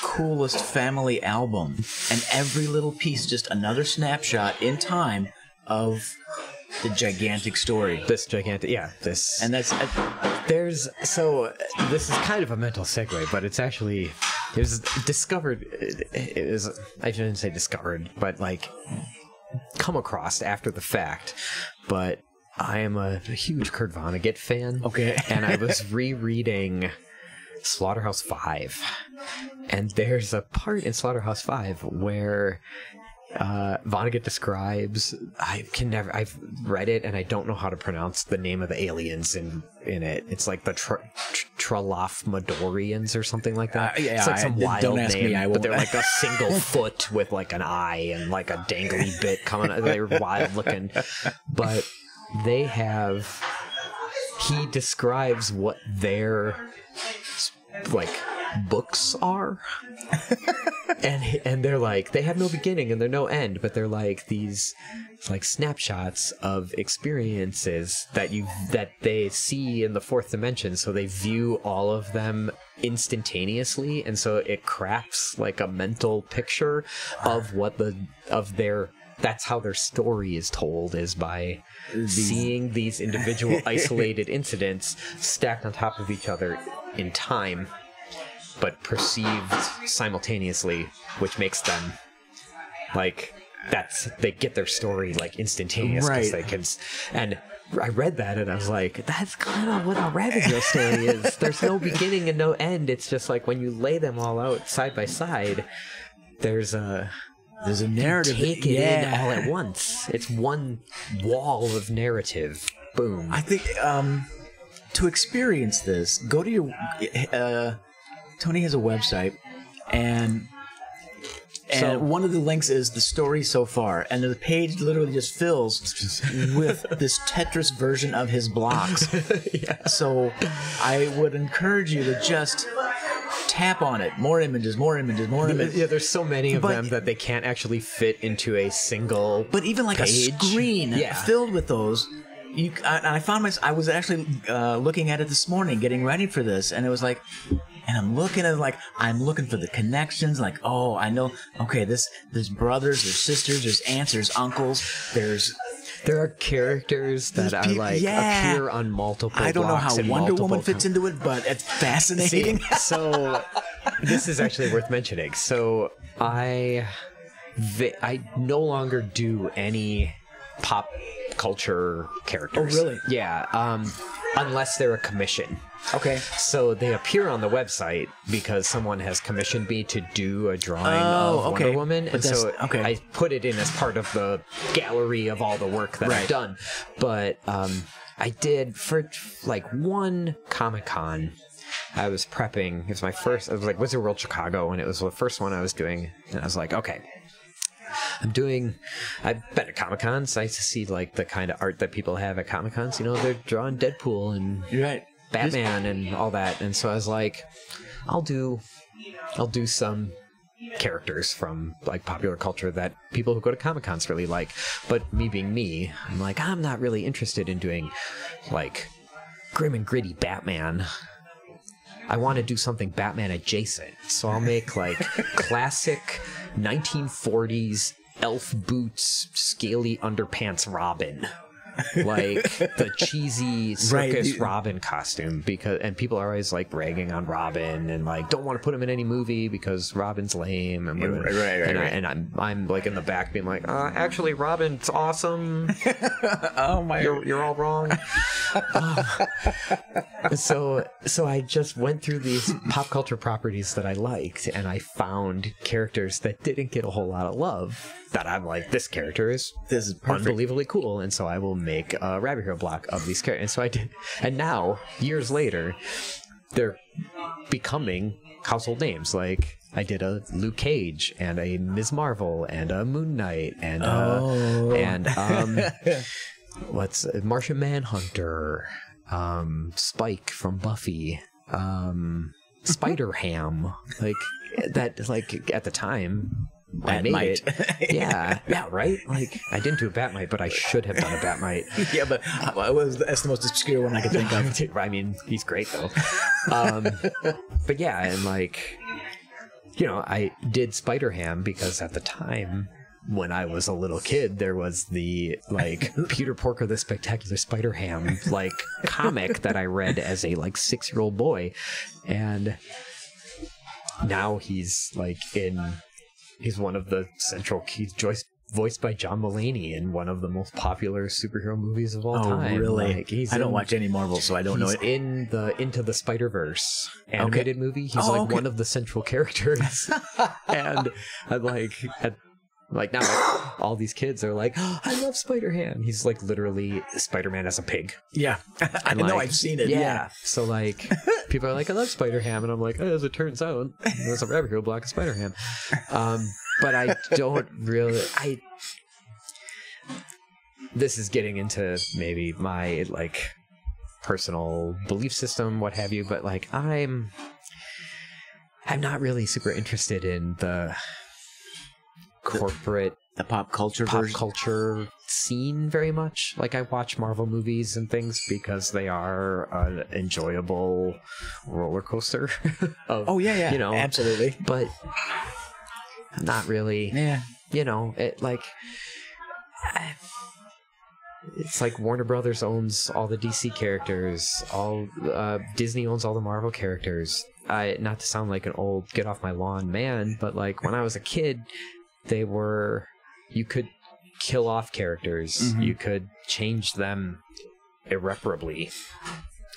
coolest family album, and every little piece just another snapshot in time of the gigantic story. This and that's so this is kind of a mental segue, but it's actually, it was discovered, I shouldn't say discovered, but like come across after the fact. But I am a huge Kurt Vonnegut fan. Okay. And I was rereading Slaughterhouse-5, and there's a part in Slaughterhouse-5 where Vonnegut describes, I've read it and I don't know how to pronounce the name of the aliens in it. It's like the Tralafmadorians or something like that. It's like some wild name, but they're like a single foot with like an eye and like a dangly bit coming out. They're wild looking, but they have, he describes what their like books are. and they're like, they have no beginning and they're no end, but they're like these like snapshots of experiences that they see in the fourth dimension, so they view all of them instantaneously, and so it crafts like a mental picture of that's how their story is told, is by seeing these individual isolated incidents stacked on top of each other in time, but perceived simultaneously, which makes them like, they get their story like instantaneous, because they can. And I read that and I was like, that's kind of what a Rabid Hero story is. There's no beginning and no end. It's just like when you lay them all out side by side, there's a narrative. You take it in all at once. It's one wall of narrative. Boom. I think to experience this, go to your Tony has a website, and one of the links is the story so far, and the page literally just fills with this Tetris version of his blocks. So I would encourage you to just tap on it. More images, more images, more images. Yeah, there's so many of them that they can't actually fit into a single But even like page. A screen filled with those. I found myself, I was actually looking at it this morning, getting ready for this, and it was like, and I'm looking at it like, I'm looking for the connections, like, oh, I know, okay, there's brothers, there's sisters, there's aunts, there's uncles, there are characters that are like appear on multiple I don't know how Wonder Woman fits into it, but it's fascinating. So this is actually worth mentioning. So I no longer do any pop culture characters. Oh, really? Yeah. Unless they're a commission. Okay. So they appear on the website because someone has commissioned me to do a drawing of Wonder Woman. And so I put it in as part of the gallery of all the work that I've done. But I did, for like one Comic-Con, I was prepping. It was my first, it was like Wizard World Chicago, and it was the first one I was doing. And I was like, okay. I've been at Comic-Cons. So I used to see like the kind of art that people have at Comic-Cons. You know, they're drawing Deadpool and Batman and all that. And so I was like, I'll do some characters from like popular culture that people who go to Comic-Cons really like. But me being me, I'm like, I'm not really interested in doing like grim and gritty Batman. I want to do something Batman adjacent. So I'll make like classic 1940s elf boots, scaly underpants Robin. Like the cheesy circus Robin costume, and people are always like ragging on Robin and like don't want to put him in any movie because Robin's lame and and I'm like in the back being like, actually Robin's awesome. Oh my, you're all wrong. So I just went through these pop culture properties that I liked, and I found characters that didn't get a whole lot of love that I'm like, this is unbelievably cool, and so I will make a Rabbit Hero block of these characters. And so I did, and now years later they're becoming household names. Like I did a Luke Cage and a Ms. Marvel and a Moon Knight and what's Martian Manhunter, Spike from Buffy, Spider-Ham, like that. Like at the time I made it. Yeah, right. Like I didn't do a Batmite, but I should have done a Batmite. Yeah, but that's the most obscure one I could think of. I mean, he's great though. But yeah, and like, you know, I did Spider-Ham because at the time when I was a little kid, there was the like Peter Porker the Spectacular Spider-Ham like comic that I read as a like 6-year-old boy, and now he's like he's one of the central keys, voiced by John Mulaney in one of the most popular superhero movies of all time. Really? Like, I don't watch any Marvel, so I don't know it. In the Into the Spider-Verse animated movie, he's one of the central characters. And I'm like now all these kids are like, oh, I love Spider-Man. He's like literally Spider-Man as a pig. Yeah. I know, I've seen it. Yeah. So like people are like, I love Spider-Ham, and I'm like, as it turns out, there's a Rabbit Hero block of Spider-Ham. But I don't really this is getting into maybe my like personal belief system, what have you, but like I'm not really super interested in the corporate pop culture scene very much. Like I watch Marvel movies and things because they are an enjoyable roller coaster of, you know, absolutely, but not really. Yeah, you know, it like it's like Warner Brothers owns all the DC characters, all Disney owns all the Marvel characters. Not to sound like an old get off my lawn man, but like when I was a kid, you could kill off characters. Mm-hmm. You could change them irreparably,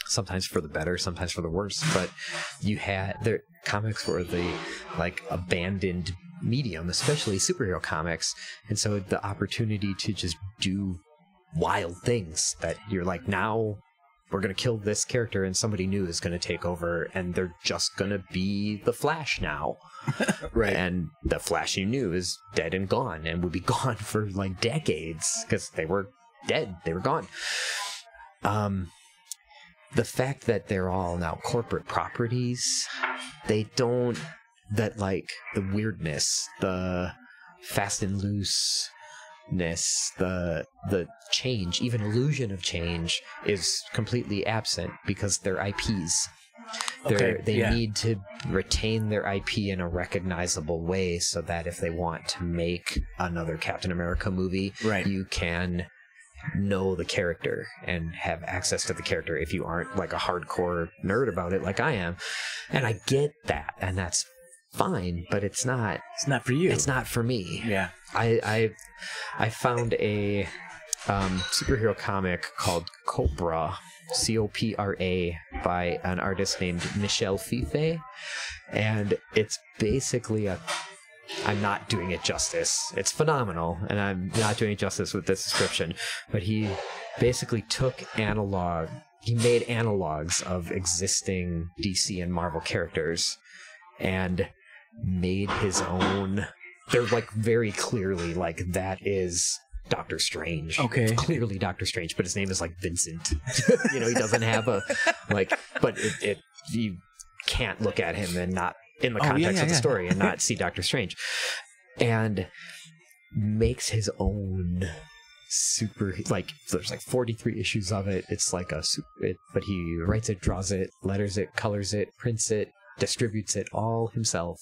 sometimes for the better, sometimes for the worse, but their comics were the like abandoned medium, especially superhero comics, and so the opportunity to just do wild things that you're like, now we're going to kill this character and somebody new is going to take over and they're just going to be the Flash now. Right. And the Flash you knew is dead and gone and would be gone for like decades because they were dead. They were gone. The fact that they're all now corporate properties, that like the weirdness, the fast and loose, the change, even illusion of change, is completely absent because they're IPs. They need to retain their IP in a recognizable way so that if they want to make another Captain America movie, you can know the character and have access to the character if you aren't like a hardcore nerd about it like I am. And I get that, and that's fine, but it's not for you. It's not for me. Yeah. I found a superhero comic called Copra, Copra, by an artist named Michel Fife, and it's basically I'm not doing it justice. It's phenomenal, and I'm not doing it justice with this description, but he basically he made analogs of existing DC and Marvel characters and made his own. They're like very clearly like, that is Doctor Strange. Okay. It's clearly Doctor Strange, but his name is like Vincent. You know, he doesn't have a like, but you can't look at him and not in the context of the story and not see Doctor Strange, and makes his own super, like, there's like 43 issues of it. It's like but he writes it, draws it, letters it, colors it, prints it, distributes it all himself,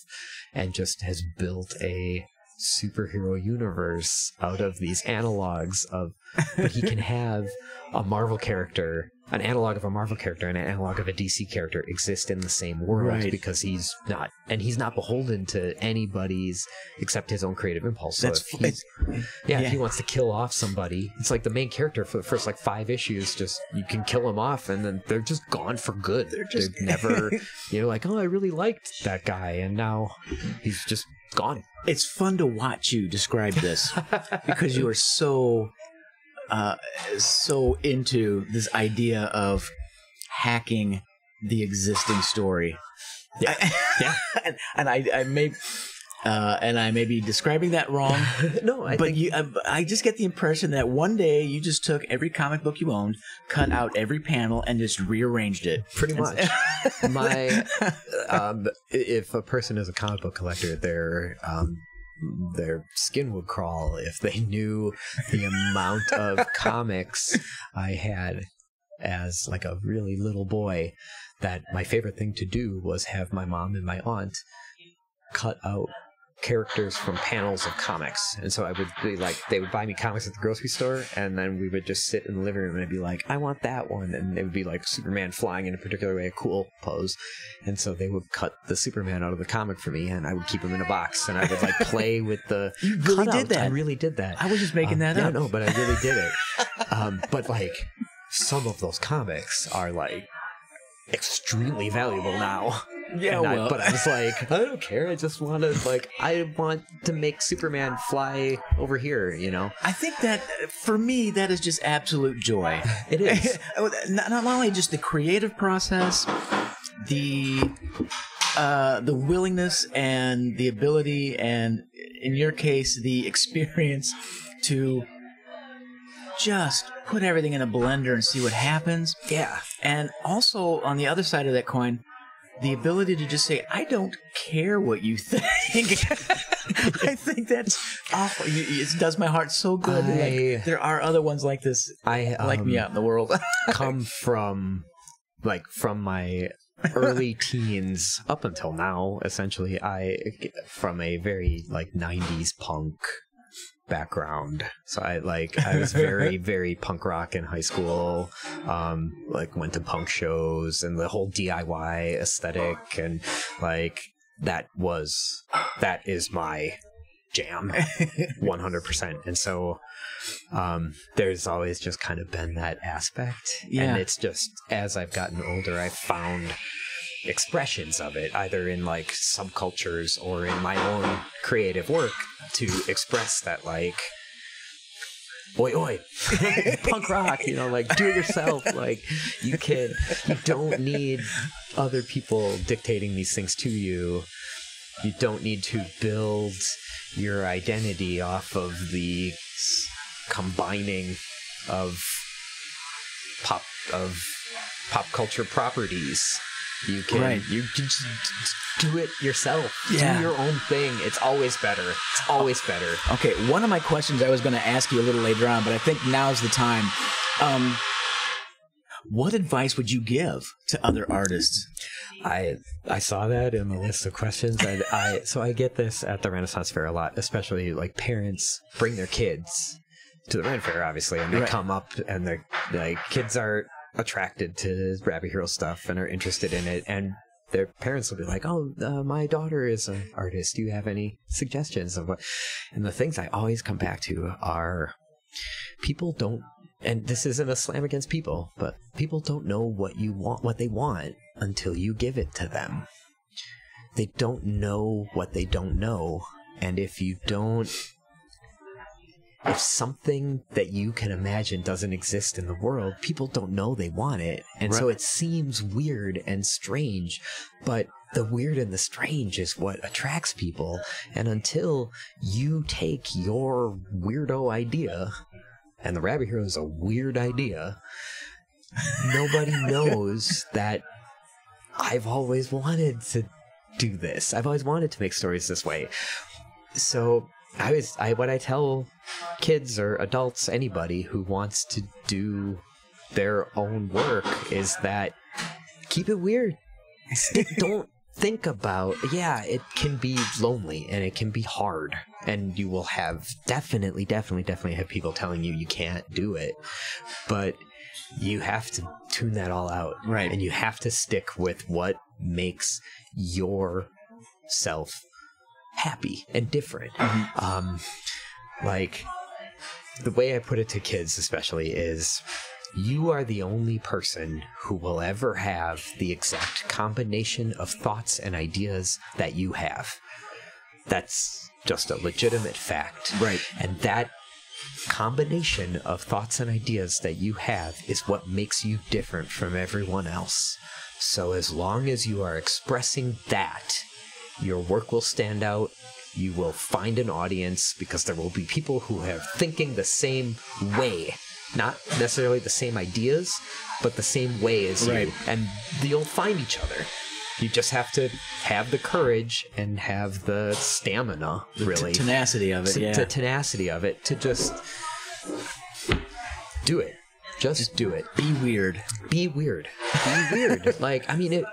and just has built a superhero universe out of these analogs of, but he can have a Marvel character, an analog of a Marvel character and an analog of a DC character exist in the same world, because he's not beholden to anybody's except his own creative impulse. So if he wants to kill off somebody, it's like the main character for the first like 5 issues, just you can kill them off and then they're just gone for good. They're never, like, oh, I really liked that guy, and now he's just gone. It's fun to watch you describe this because you are so into this idea of hacking the existing story. And I may be describing that wrong. No, I just get the impression that one day you just took every comic book you owned, cut out every panel, and just rearranged it. Pretty much. If a person is a comic book collector, their skin would crawl if they knew the amount of comics I had as like a really little boy, that my favorite thing to do was have my mom and my aunt cut out characters from panels of comics. And so I would be like, they would buy me comics at the grocery store, and then we would just sit in the living room and I'd be like, I want that one. And it would be like Superman flying in a particular way, a cool pose. And so they would cut the Superman out of the comic for me, and I would keep him in a box, and I would like play with the You really did that. I really did that. I was just making that up. No, but I really did it. But like, some of those comics are like extremely valuable now. Yeah, but I was like, I don't care. I just want to make Superman fly over here, I think that, for me, that is just absolute joy. It is. Not only just the creative process, the willingness and the ability, and in your case, the experience to just put everything in a blender and see what happens. Yeah. And also, on the other side of that coin, the ability to just say, I don't care what you think. I think that's awful. It does my heart so good. There are other ones like this, like me out in the world. Come from my early teens up until now, essentially, from a very like 90s punk background. So I was very, very punk rock in high school, went to punk shows and the whole DIY aesthetic, and that is my jam 100%. And so there's always just kind of been that aspect. And it's just, as I've gotten older, I've found expressions of it, either in like subcultures or in my own creative work, to express that, like, oi oi, punk rock, do it yourself. Like, you don't need other people dictating these things to you. You don't need to build your identity off of the combining of pop culture properties. You can just do it yourself. Yeah. Do your own thing. It's always better. It's always better. Okay, one of my questions I was going to ask you a little later on, but I think now's the time. What advice would you give to other artists? I saw that in the list of questions. So I get this at the Renaissance Fair a lot, especially like parents bring their kids to the Ren Fair, obviously, and they come up and they're like, kids are attracted to Rabbit Hero stuff and are interested in it, and their parents will be like, oh, my daughter is an artist, do you have any suggestions of what? And the things I always come back to are, people don't, and this isn't a slam against people, but people don't know what they want until you give it to them. They don't know what they don't know, and if something that you can imagine doesn't exist in the world, people don't know they want it. And so it seems weird and strange, but the weird and the strange is what attracts people. And until you take your weirdo idea, and the Rabbit Hero is a weird idea, nobody knows that I've always wanted to do this. I've always wanted to make stories this way. So what I tell kids or adults, anybody who wants to do their own work, is that keep it weird. Don't think about, it can be lonely and it can be hard, and you will have definitely have people telling you can't do it, but you have to tune that all out, right? And you have to stick with what makes yourself happy and different. Like, the way I put it to kids especially is, you are the only person who will ever have the exact combination of thoughts and ideas that you have. That's just a legitimate fact. Right. And that combination of thoughts and ideas that you have is what makes you different from everyone else. So as long as you are expressing that, your work will stand out. You will find an audience, because there will be people who are thinking the same way. Not necessarily the same ideas, but the same way as you. And you'll find each other. You just have to have the courage and have the stamina, really. The tenacity of it, The tenacity of it to just do it. Just do it. Be weird. Be weird. Be weird. Like, I mean,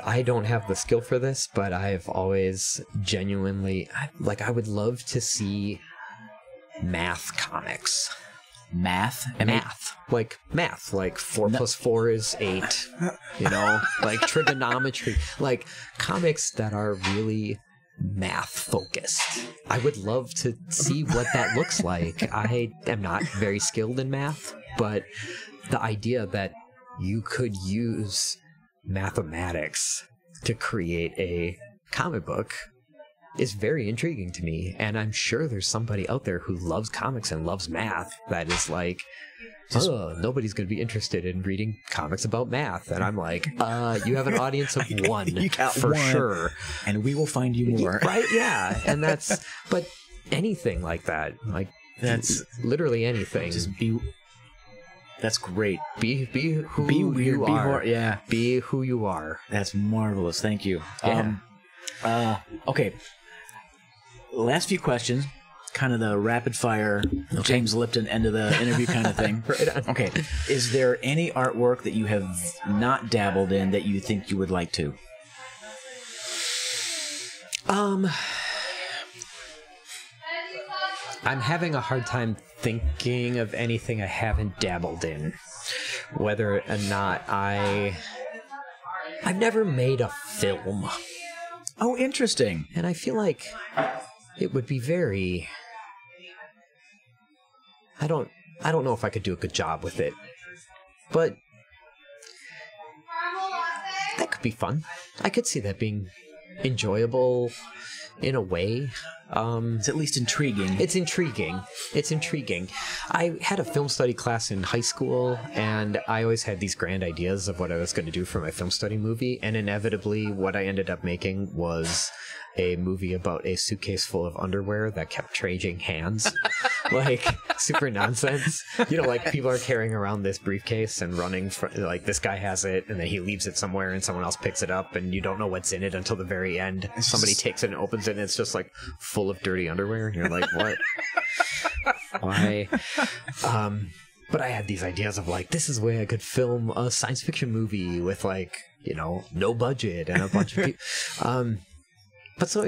I don't have the skill for this, but I've always genuinely, I would love to see math comics. Math? Like math. Like 4 + 4 is 8. You know? Like trigonometry. Like comics that are really math focused. I would love to see what that looks like. I am not very skilled in math, but the idea that you could use mathematics to create a comic book is very intriguing to me, and I'm sure there's somebody out there who loves comics and loves math that is like, nobody's going to be interested in reading comics about math. And I'm like, you have an audience of one, for sure. And we will find you more. Right, yeah. And but anything like that, like, that's literally anything. That's great. Be who weird, you are. Be who you are. That's marvelous. Thank you. Yeah. Okay. Last few questions. Kind of the rapid fire, James Lipton end of the interview kind of thing. Right on. Okay. Is there any artwork that you have not dabbled in that you think you would like to? I'm having a hard time thinking of anything I haven't dabbled in. Whether or not I've never made a film. Oh, interesting. And I feel like it would be very... I don't know if I could do a good job with it. But that could be fun. I could see that being enjoyable in a way. It's at least intriguing. It's intriguing. I had a film study class in high school, and I always had these grand ideas of what I was going to do for my film study movie, and inevitably what I ended up making was a movie about a suitcase full of underwear that kept changing hands. Like, super nonsense. You know, like, people are carrying around this briefcase and running like, this guy has it, and then he leaves it somewhere, and someone else picks it up, and you don't know what's in it until the very end. Somebody takes it and opens it, and it's just, like, full of dirty underwear, and you're like, what? Why? But I had these ideas of, like, this is the way I could film a science fiction movie with, like, you know, no budget and a bunch of people. But so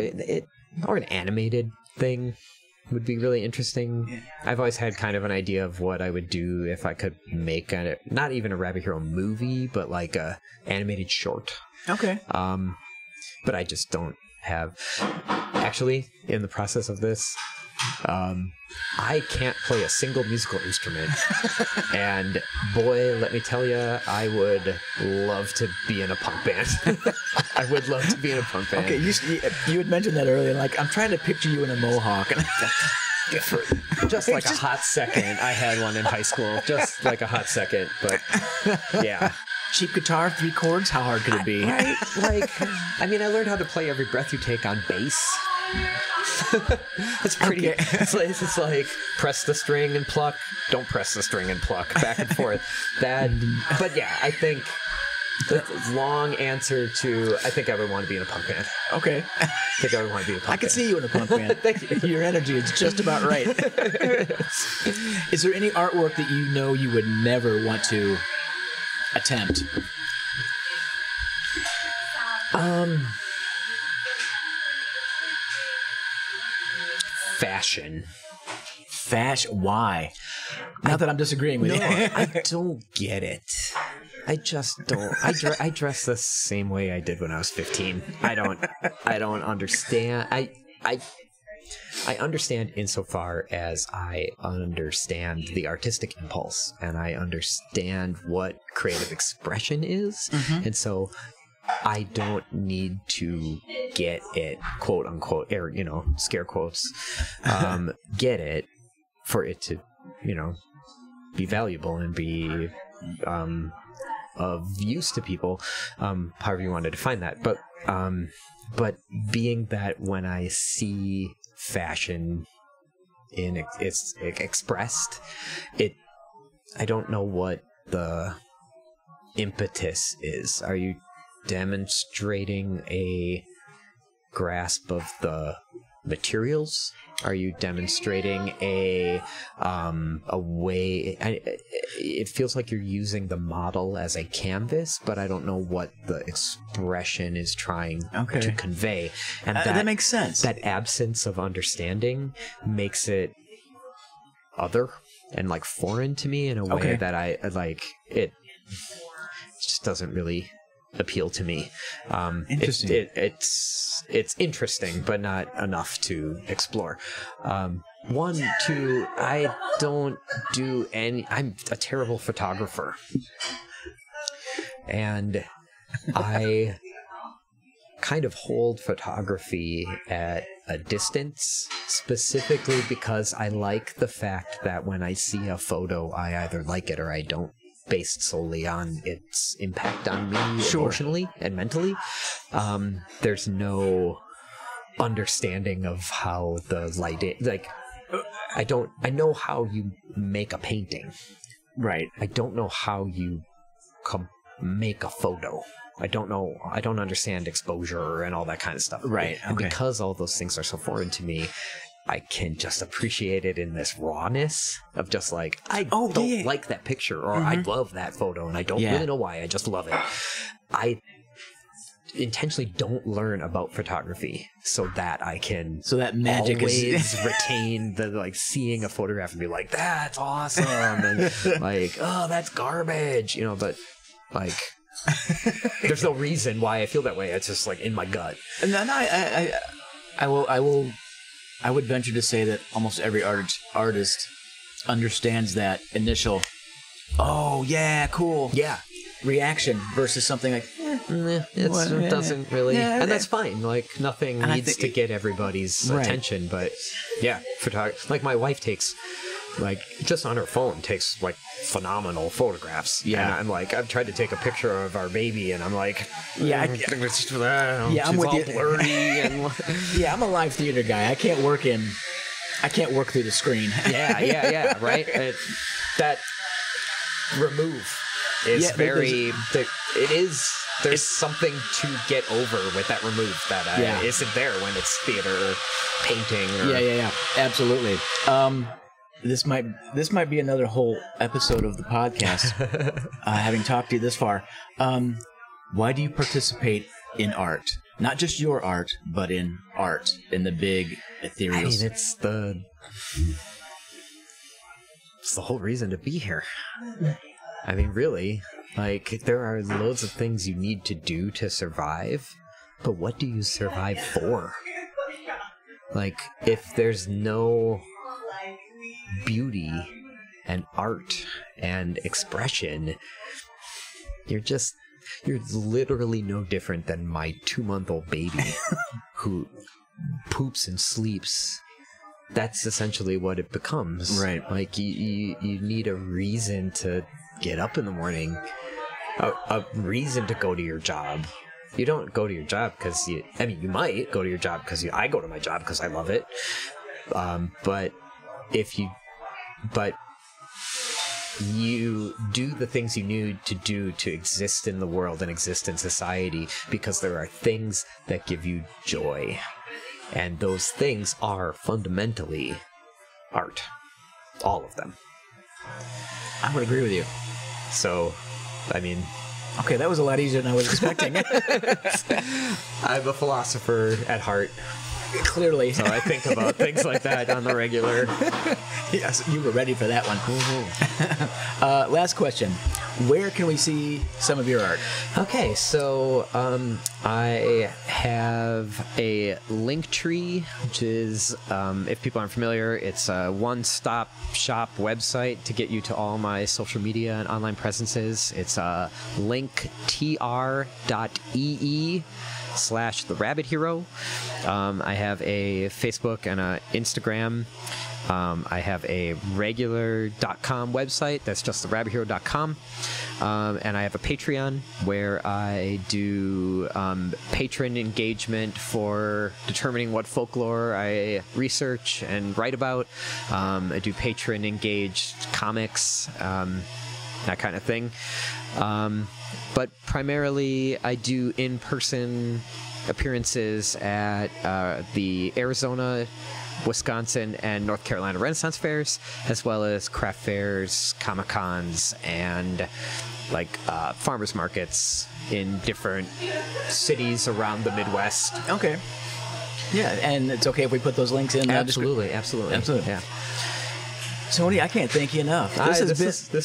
or an animated thing would be really interesting. Yeah. I've always had kind of an idea of what I would do if I could make not even a Rabbit Hero movie, but like a animated short. Okay. But I just don't have. Actually, in the process of this, I can't play a single musical instrument. And boy, let me tell you, I would love to be in a punk band. I would love to be in a punk band. Okay, you had mentioned that earlier. Like, I'm trying to picture you in a mohawk. Just like a hot second. I had one in high school. Just like a hot second. But yeah. Cheap guitar, 3 chords. How hard could it be? Right? Like, I mean, I learned how to play Every Breath You Take on bass. It's pretty. Okay. It's like press the string and pluck. Don't press the string and pluck. Back and forth. But yeah, I think Long answer to I think I would want to be in a punk band. Okay. I think I would want to be in a punk I band. can see you in a punk band. Thank you. Your energy is just about right. Is there any artwork that you know you would never want to attempt? Fashion. Why? Not that I'm disagreeing with you. I don't get it. I just don't. I dress the same way I did when I was 15. I don't understand. I understand insofar as I understand the artistic impulse and I understand what creative expression is. And so I don't need to get it, quote unquote, or, scare quotes, get it for it to, be valuable and be of use to people, however you want to define that. But being that when I see fashion in it's expressed, I don't know what the impetus is. Are you demonstrating a grasp of the materials? Are you demonstrating a way? It feels like you're using the model as a canvas, but I don't know what the expression is trying to convey. And that makes sense. That absence of understanding makes it other and like foreign to me in a way that I like. It just doesn't really appeal to me. Interesting. It's interesting, but not enough to explore. One, two, I don't do any. I'm a terrible photographer, and I kind of hold photography at a distance, specifically because I like the fact that when I see a photo, I either like it or I don't, based solely on its impact on me emotionally and mentally. There's no understanding of how the lighting, like, I know how you make a painting. Right. I don't know how you make a photo. I don't understand exposure and all that kind of stuff. Right. And because all those things are so foreign to me, I can just appreciate it in this rawness of just like, I don't like that picture, or I love that photo, and I don't really know why, I just love it. I intentionally don't learn about photography so that I can magic always retain the like seeing a photograph and be like, that's awesome, and like, oh, that's garbage, but like there's no reason why I feel that way. It's just like in my gut. And then I would venture to say that almost every artist understands that initial, oh yeah, cool, yeah, reaction versus something like, it doesn't really, and that's fine. Like nothing needs to get everybody's attention, but yeah, photography. Like my wife takes, like just on her phone, takes like phenomenal photographs. Yeah, and I'm like, I've tried to take a picture of our baby, and I'm like, I'm with you. Blurry and yeah, I'm a live theater guy. I can't work through the screen. yeah, right. That remove is very. It is. There's something to get over with that remove that isn't there when it's theater or painting. Or... Yeah, absolutely. This might be another whole episode of the podcast. Having talked to you this far, why do you participate in art? Not just your art, but in art, in the big ethereal. I mean, it's the whole reason to be here. I mean, really, like there are loads of things you need to do to survive, but what do you survive for? Like, if there's no beauty and art and expression, you're literally no different than my 2-month-old baby who poops and sleeps. That's essentially what it becomes. Right. Like you need a reason to get up in the morning, a reason to go to your job. You don't go to your job because you might go to your job because I go to my job because I love it. But you do the things you need to do to exist in the world and exist in society because there are things that give you joy. And those things are fundamentally art. All of them. I would agree with you. So, I mean... Okay, that was a lot easier than I was expecting. I'm a philosopher at heart. Clearly. So I think about things like that on the regular. Yes, you were ready for that one. Mm-hmm. Last question. Where can we see some of your art? Okay, so I have a link tree, which is, if people aren't familiar, it's a one-stop shop website to get you to all my social media and online presences. It's linktr.ee/The Rabbit Hero. I have a Facebook and an Instagram. I have a regular.com website that's just therabbithero.com. And I have a Patreon where I do patron engagement for determining what folklore I research and write about. I do patron engaged comics, that kind of thing. But primarily I do in-person appearances at the Arizona, Wisconsin, and North Carolina Renaissance fairs, as well as craft fairs, Comic-Cons, and farmers markets in different cities around the Midwest. Okay. Yeah, and it's okay if we put those links in. Absolutely. Yeah. Tony, I can't thank you enough. This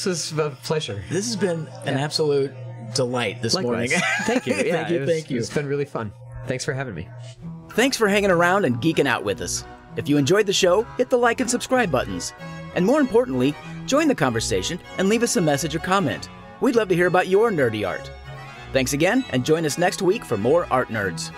is a pleasure. This has been an absolute delight this morning. Thank you. Yeah, thank you. It's been really fun. Thanks for having me. Thanks for hanging around and geeking out with us. If you enjoyed the show, hit the like and subscribe buttons. And more importantly, join the conversation and leave us a message or comment. We'd love to hear about your nerdy art. Thanks again, and join us next week for more Art Nerds.